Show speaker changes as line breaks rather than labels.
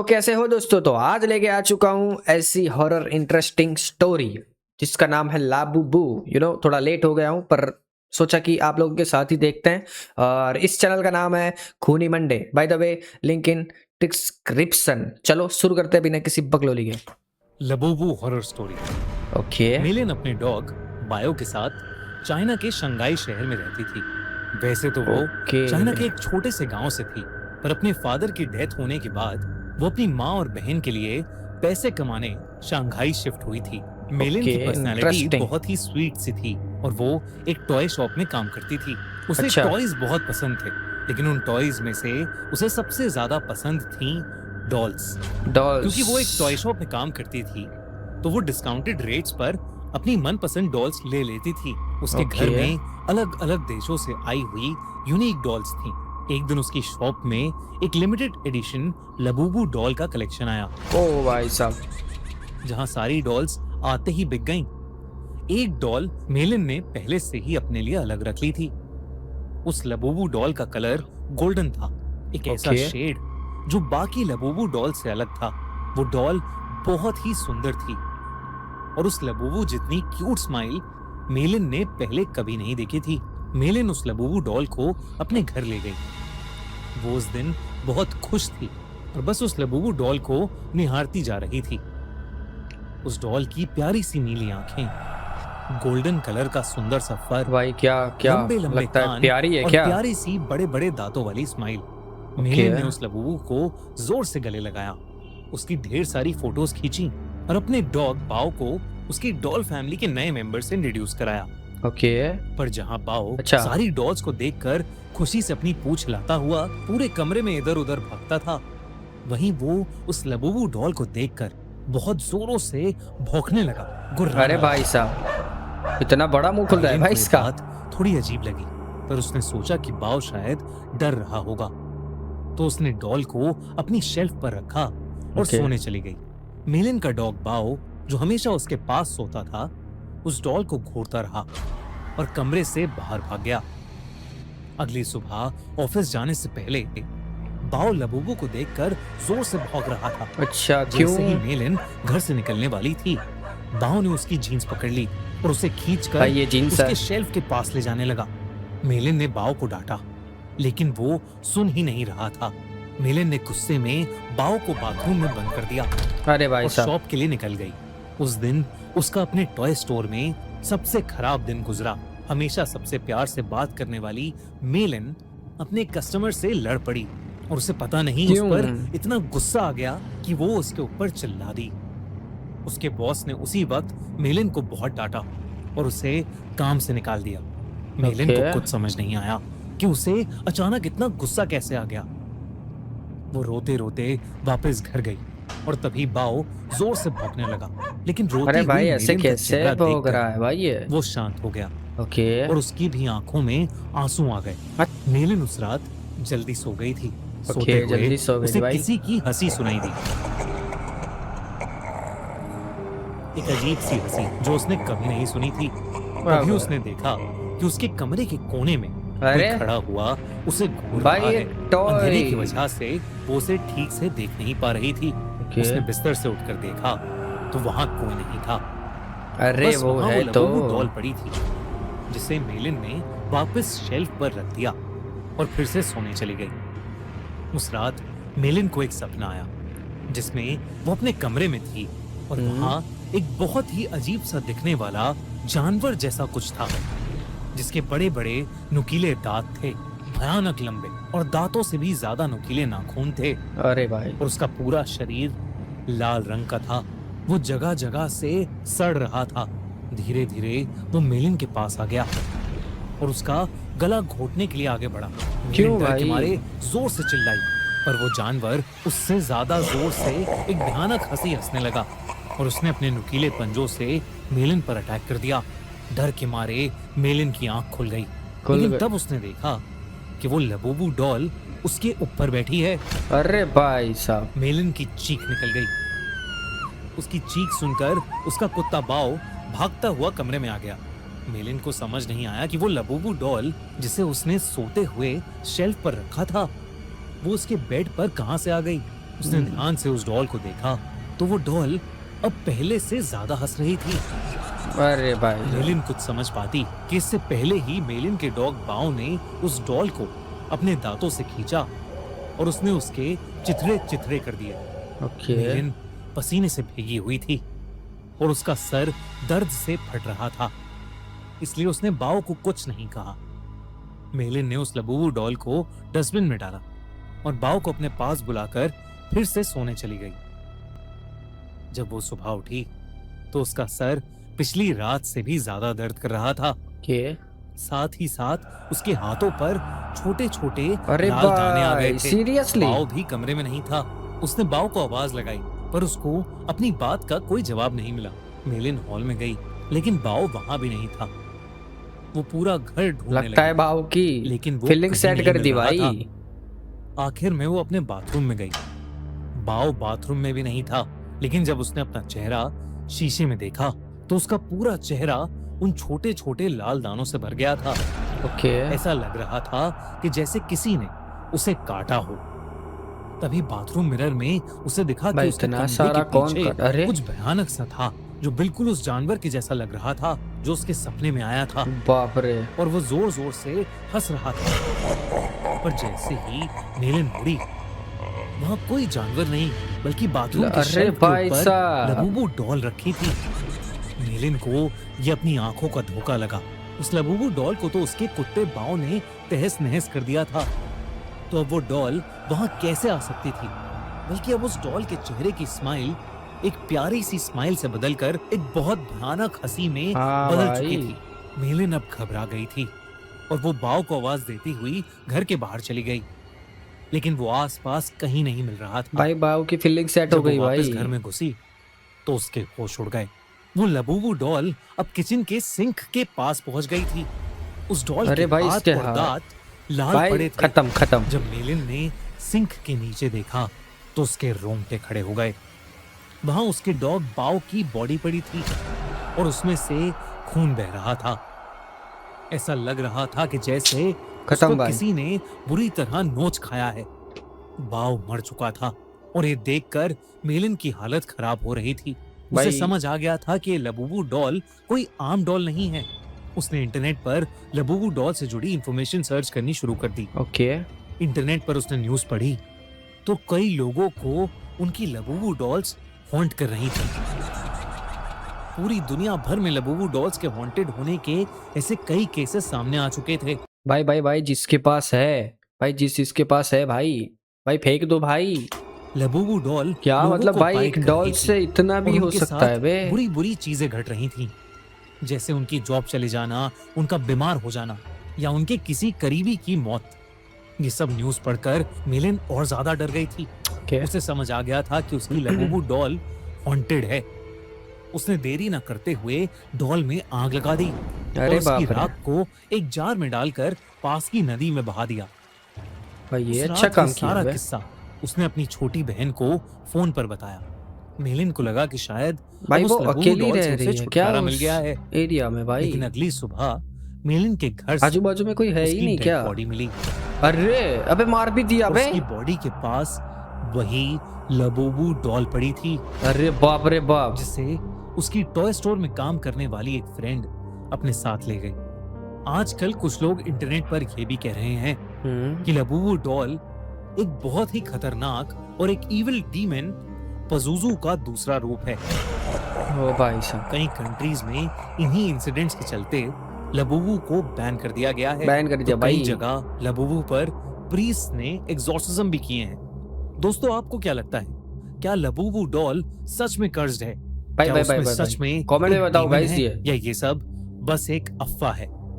तो कैसे हो दोस्तों। तो आज लेके आ चुका हूँ ऐसी हॉरर इंटरेस्टिंग स्टोरी जिसका नाम है लाबूबू। थोड़ा लेट हो गया हूँ पर सोचा कि आप लोगों के साथ ही देखते हैं। और इस चैनल का नाम है खूनी Monday. By the way, link in description. चलो शुरू करते हैं बिना किसी बकलोली के।
Labubu horror story.
ओके।
मिलिन अपने डॉग बायो के साथ चाइना के शंघाई शहर में रहती थी। वैसे तो वो
ओके।
चाइना के एक छोटे से गांव से थी, पर अपने फादर की डेथ होने के बाद वो अपनी माँ और बहन के लिए पैसे कमाने शंघाई शिफ्ट हुई थी। मिलिन की
ओके,
पर्सनालिटी
इंटरेस्टिंग।
बहुत ही स्वीट सी थी और वो एक टॉय शॉप में काम करती थी। उसे
अच्छा।
टॉयज बहुत पसंद थे, लेकिन उन टॉयज में से उसे सबसे ज्यादा पसंद थी डॉल्स।
डॉल्स।
क्योंकि वो एक टॉय शॉप में काम करती थी, तो वो डिस्काउंटेड रेट्स पर अपनी मनपसंद डॉल्स ले लेती थी। उसके घर
ओके।
में अलग अलग देशों से आई हुई यूनिक डॉल्स थी। एक दिन उसकी शॉप में एक लिमिटेड एडिशन लबूबू डॉल का कलेक्शन आया,
ओ भाई साहब।
जहां सारी डॉल्स आते ही बिक गईं। एक डॉल मेलिन ने पहले से ही अपने लिए अलग रख ली थी। उस लबूबू डॉल का कलर गोल्डन था, एक ऐसा
ओके।
शेड जो बाकी लबूबू डॉल से अलग था। वो डॉल बहुत ही सुंदर थी और उस लबूबू जितनी क्यूट स्माइल मेलिन ने पहले कभी नहीं देखी थी। मेलिन उस लबूबू डॉल को अपने घर ले गई। वो उस दिन बहुत खुश थी और बस उस लबूबू डॉल को निहारती जा रही थी। उस डॉल की प्यारी सी नीली आंखें, गोल्डन कलर का सुंदर सा फर,
भाई क्या क्या
लंबे लंबे
लगता है,
कान
प्यारी है
और
क्या?
प्यारी सी बड़े बड़े दांतों वाली स्माइल।
ओके।
मेलिन ने उस लबूबू को जोर से गले लगाया, उसकी ढेर सारी फोटोज खींची और अपने डॉग बाओ को उसकी डॉल फैमिली के नए मेंबर से इंट्रोड्यूस कराया।
ओके।
पर जहां बाओ
अच्छा।
सारी डॉल्स को देखकर खुशी से अपनी पूंछ हिलाता हुआ पूरे कमरे में इधर उधर भागता था, वहीं वो उस लबूबू डॉल को देखकर बहुत जोरों से भौंकने लगा, गुर्राने
अरे
लगा।
भाई साहब, इतना बड़ा मुंह खुल रहा है
मेलिन
भाई
को ये
इसका।
बात थोड़ी अजीब लगी, पर उसने सोचा कि बाओ शायद डर रहा होगा, तो उसने डॉल को अपनी शेल्फ पर रखा और
ओके।
सोने चली गई। मेलिन का डॉग बाओ, जो हमेशा उसके पास सोता था, उस डॉल को घूरता रहा और कमरे से बाहर भाग गया। अगली सुबह ऑफिस जाने से पहले बाओ लबूबू को देखकर जोर से भौंक रहा था।
अच्छा,
जैसे ही
क्यों?
मेलिन घर से निकलने वाली थी, बाओ ने उसकी जीन्स पकड़ ली और उसे खींचकर
भाई ये जीन्स है।
उसके शेल्फ के पास ले जाने लगा। मेलिन ने बाओ को डांटा, लेकिन वो सुन ही नहीं रहा था। मेलिन ने गुस्से में बाओ को बाथरूम में बंद कर दिया
अरे भाई
और
साहब।
शॉप के लिए निकल गई। उस दिन उसका अपने टॉय स्टोर में सबसे खराब दिन गुजरा। हमेशा सबसे प्यार से बात करने वाली मेलिन अपने कस्टमर से लड़ पड़ी और उसे पता नहीं उस
क्यों?
पर इतना गुस्सा आ गया कि वो उसके ऊपर चिल्ला दी। उसके बॉस ने उसी वक्त मेलिन को बहुत डांटा और उसे काम से निकाल दिया। मेलिन
ओके।
को कुछ समझ नहीं आया कि उसे अचानक इतना गुस्सा कैसे आ गया। वो रोते रोते वापस घर गई और तभी बाओ जोर से भौंकने लगा, लेकिन रोती
अरे भाई
हुई
ऐसे
मेलिन का
कैसे
चेहरा
भोग
देखकर
रहा है भाई ये?
वो शांत हो गया
ओके।
और उसकी भी आंखों में आंसू आ गए। मेलिन उस रात जल्दी सो गई थी। सोते
ओके,
हुए
जल्दी सो गई
उसे
भाई।
किसी की हंसी सुनाई दी, एक अजीब सी हंसी जो उसने कभी नहीं सुनी थी। तभी उसने देखा कि उसके कमरे के कोने में कोई
अरे
खड़ा हुआ उसे घूर
भाई
रहा
ये
है।
टॉय।
अंधेरे की वजह से वो उसे ठीक से देख नहीं पा रही थी।
ओके।
उसने बिस्तर से उठकर देखा तो वहां कोई नहीं था।
अरे
बस
वो
वहां
है
वो
तो।
लबूबू डॉल पड़ी थी, जिसे मेलिन ने वापस शेल्फ पर रख दिया और फिर से सोने चली गई। उस रात मेलिन को एक सपना आया जिसमें वो अपने कमरे में थी और वहां एक बहुत ही अजीब सा दिखने वाला जानवर जैसा कुछ था, जिसके बड़े बड़े नुकीले दांत थे, भयानक लंबे और दांतों से भी ज्यादा नुकीले नाखून थे
अरे भाई।
और उसका पूरा शरीर लाल रंग का था। वो जगह जगह से सड़ रहा था। धीरे धीरे वो मेलिन के पास आ गया और उसका गला घोटने के लिए आगे बढ़ा।
क्यों
मेलिन डर के
भाई?
मारे जोर से चिल्लाई, पर वो जानवर उससे ज्यादा जोर से एक भयानक हंसी हंसने लगा और उसने अपने नुकीले पंजों से मेलिन पर अटैक कर दिया। डर के मारे मेलिन की आंख खुल गई, लेकिन तब उसने देखा कि वो लबूबू डॉल उसके ऊपर बैठी है।
अरे भाई साहब।
मेलिन की चीख निकल गई। उसकी चीख सुनकर उसका कुत्ता बाओ भागता हुआ कमरे में आ गया। मेलिन को समझ नहीं आया कि वो लबूबू डॉल जिसे उसने सोते हुए शेल्फ पर रखा था, वो उसके बेड पर कहां से आ गई। उसने ध्यान से उस डॉल को देखा तो वो डॉल अब पहले से ज्यादा हंस रही थी।
अरे भाई
मेलिन कुछ समझ पाती कि इससे पहले ही मेलिन के डॉग बाओ ने उस डॉल को अपने दांतों से खींचा और उसने उसके चिथड़े चिथड़े कर दिए।
ओके
मेलिन पसीने से भीगी हुई थी और उसका सर दर्द से फट रहा था, इसलिए उसने बाओ को कुछ नहीं कहा। मेलिन ने उस लबूबू डॉल को डस्टबिन में डाला और बाओ को अपने पास बुलाकर फिर से सोने चली गई। जब वो सुबह उठी तो उसका सर पिछली रात से भी ज्यादा दर्द कर रहा था।
ओके।
साथ ही साथ उसके हाथों पर छोटे छोटे
अरे
लाल दाने आ गए
भाई
थे।
सीरियसली?
बाओ भी कमरे में नहीं था। उसने बाओ को आवाज लगाई पर उसको अपनी बात का कोई जवाब नहीं मिला। मेलिन हॉल में गई लेकिन बाओ वहां भी नहीं था। वो पूरा घर ढूंढने
लगता है
लगी,
बाबू की
लेकिन वो
फीलिंग
कहीं
सेट
नहीं
कर
मिल
दी
रहा
भाई।
था। आखिर में वो अपने बाथरूम में गई। बाओ बाथरूम में भी नहीं था, लेकिन जब उसने अपना चेहरा शीशे में देखा तो उसका पूरा चेहरा उन छोटे छोटे लाल दानों से भर गया था।
ओके।
ऐसा लग रहा था कि जैसे किसी ने उसे काटा हो। तभी बाथरूम मिरर में उसे दिखा कि
भाई
उसके
इतना
कंधे
सारा
के
कौन
पीछे
कर? अरे
कुछ भयानक सा था जो बिल्कुल उस जानवर के जैसा लग रहा था जो उसके सपने में आया था।
बाप रे।
और वो जोर जोर से हंस रहा था। पर जैसे ही मेलिन मुड़ी, वहाँ कोई जानवर नहीं बल्कि बाथरूम के
अरे
शेल्फ के
भाई
ऊपर
साहब।
लबूबू डॉल रखी थी। मेलिन को ये अपनी आंखों का धोखा लगा। उस लबूबू डॉल को तो उसके कुत्ते बाओ ने तहस नहस कर दिया था, तो अब वो डॉल वहाँ कैसे आ सकती थी? बल्कि अब उस डॉल के चेहरे की स्माइल एक प्यारी सी स्माइल से बदलकर एक बहुत भयानक हंसी में
हाँ
बदल
भाई।
चुकी थी। मेलिन अब घबरा गई थी और वो बाओ को आवाज देती हुई घर के बाहर चली गई, लेकिन वो आसपास कहीं नहीं मिल रहा था।
भाई बाबू की फीलिंग सेट हो
जब वो
गई
वापस
भाई।
घर में घुसी तो उसके होश उड़ गए। वो लबूबू डॉल अब किचन के सिंक के पास पहुंच गई थी। उस डॉल
अरे
के
भाई
हाथ
इसके
और
हाथ
दांत लाल
भाई
पड़े थे।
खत्म खत्म।
जब मेलिन ने सिंक के नीचे देखा तो उसके रोंगटे खड़े हो गए। वहां उसके डॉग बाओ की बॉडी पड़ी थी और उसमें से खून बह रहा था। ऐसा लग रहा था कि जैसे
खत्म
उसको
भाई।
किसी ने बुरी तरह नोच खाया है। बाओ मर चुका था और ये देखकर मेलिन की हालत खराब हो रही थी। उसे
भाई
समझ आ गया था कि ये लबूबू डॉल कोई आम डॉल नहीं है। उसने इंटरनेट पर लबूबू डॉल से जुड़ी इंफॉर्मेशन सर्च करनी शुरू कर दी।
ओके।
इंटरनेट पर उसने न्यूज़ पढ़ी तो कई लोगों को उनकी लबूबू डॉल्स हॉन्ट कर रही थी। पूरी दुनिया भर में लबूबू डॉल्स के हॉन्टेड होने के ऐसे कई केसेस सामने आ चुके थे।
भाई भाई भाई जिसके पास है, भाई जिसके पास है भाई, भाई फेंक दो भाई।
लबूबू डॉल
क्या
लोगों
मतलब
को
भाई
बाइट
एक
कर
डॉल
रही
से
थी
इतना भी
और
हो
उनके
सकता
साथ
है बे?
बुरी बुरी चीजें घट रही थीं, जैसे उनकी जॉब चले जाना, उनका बीमार हो जाना या उनके किसी करीबी की मौत। ये सब न्यूज पढ़कर मेलिन और ज्यादा डर गई थी।
ओके।
उसे समझ आ गया था कि उसकी लबूबू डॉल हॉन्टेड है। उसने देरी न करते हुए डॉल में आग लगा दी और
अरे
उसकी
बाप रे।
राख को एक जार में डालकर पास की नदी में बहा दिया।
भाई ये
उस
अच्छा
रात
काम
ये
किया
सारा
बे।
किस्सा उसने अपनी छोटी बहन को फोन पर बताया। मेलिन को लगा कि शायद
भाई
अब
वो
उस लबूबू
अकेली
डॉल
रह
से
रही
उसे
है क्या
छुटकारा मिल
उस
गया है।
एरिया में भाई?
लेकिन अगली सुबह मेलिन के घर से
आजू बाजू में कोई है ही
उसकी
नहीं
डेड
क्या?
बॉडी मिली
अरे अबे मार भी दिया
और
बे।
उसकी बॉडी के पास वही लबूबू डॉल पड़ी थी
अरे बाप रे बाप।
जिसे उसकी टॉय स्टोर में काम करने वाली एक फ्रेंड अपने साथ ले गई। आजकल कुछ लोग इंटरनेट पर यह भी कह रहे हैं कि लबूबू डॉल एक बहुत ही खतरनाक और एक इविल डीमन पजुजू का दूसरा रूप है।
ओ भाई साहब
कई कंट्रीज में इन्हीं इंसिडेंट्स के चलते लबूबू को बैन कर दिया गया है।
बैन कर दिया
तो
भाई।
कई जगह लबूबू पर प्रीस्ट ने एग्जॉर्सिज्म भी किए हैं। दोस्तों आपको क्या लगता है, क्या लबूबू डॉल सच में कर्स्ड है?
भाई
क्या
भाई
उसमें
भाई भाई
सच में
कमेंट में
एक
बताओ
demon
गाइस
है
ये।
या ये सब बस एक अफवाह है?